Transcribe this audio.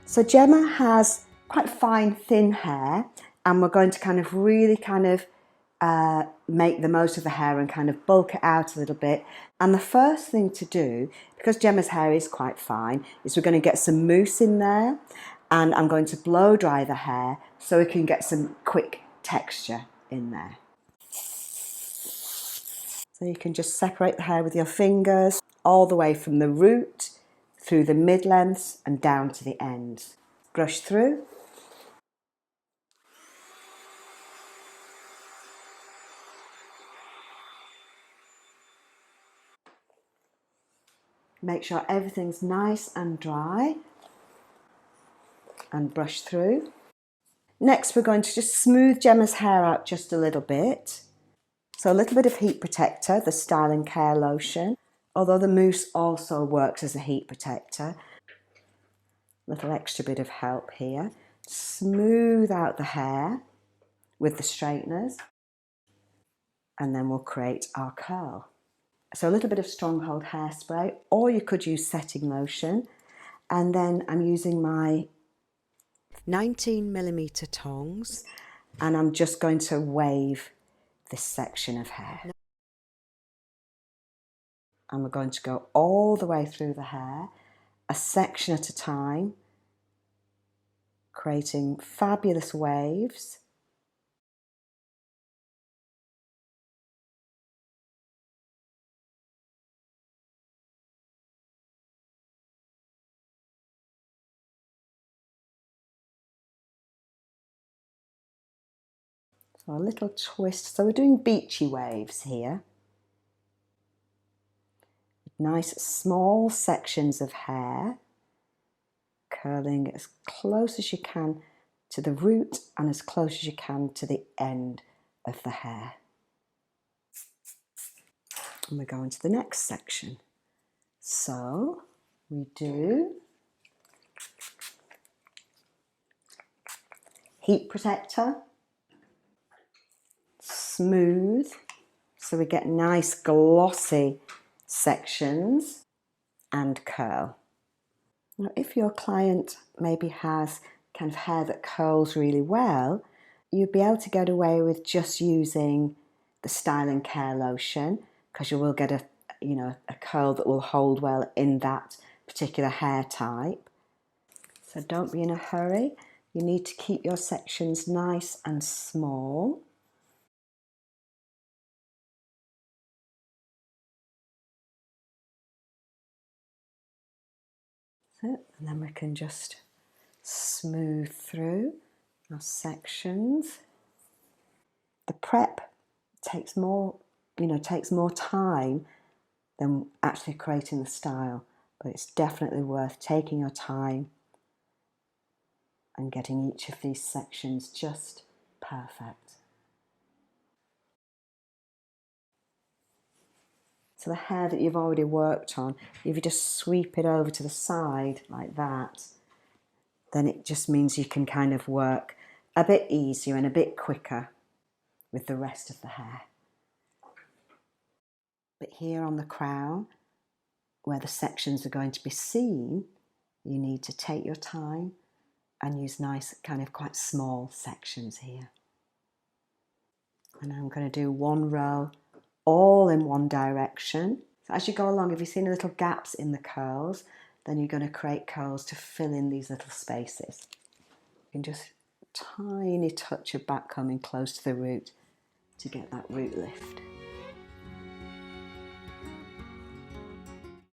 So Gemma has quite fine, thin hair, and we're going to kind of really make the most of the hair and kind of bulk it out a little bit. And the first thing to do, because Gemma's hair is quite fine, is we're going to get some mousse in there, and I'm going to blow dry the hair so we can get some quick texture in there. So you can just separate the hair with your fingers all the way from the root through the mid-lengths and down to the ends. Brush through. Make sure everything's nice and dry and brush through. Next, we're going to just smooth Gemma's hair out just a little bit. So a little bit of heat protector, the Style & Care lotion, although the mousse also works as a heat protector. Little extra bit of help here. Smooth out the hair with the straighteners, and then we'll create our curl. So a little bit of Stronghold hairspray, or you could use setting lotion. And then I'm using my 19mm tongs, and I'm just going to wave this section of hair. And we're going to go all the way through the hair, a section at a time, creating fabulous waves. So a little twist. So we're doing beachy waves here. Nice small sections of hair, curling as close as you can to the root and as close as you can to the end of the hair. And we're going to the next section. So we do heat protector, smooth, so we get nice glossy sections, and curl. Now, if your client maybe has kind of hair that curls really well, you'd be able to get away with just using the Style & Care lotion, because you will get a curl that will hold well in that particular hair type. So don't be in a hurry. You need to keep your sections nice and small. And then we can just smooth through our sections. The prep takes more time than actually creating the style, but it's definitely worth taking your time and getting each of these sections just perfect. So the hair that you've already worked on, if you just sweep it over to the side like that, then it just means you can kind of work a bit easier and a bit quicker with the rest of the hair. But here on the crown, where the sections are going to be seen, you need to take your time and use nice, kind of quite small sections here. And I'm going to do one row all in one direction. So as you go along, if you see any little gaps in the curls, then you're going to create curls to fill in these little spaces. You can just tiny touch of backcombing close to the root to get that root lift.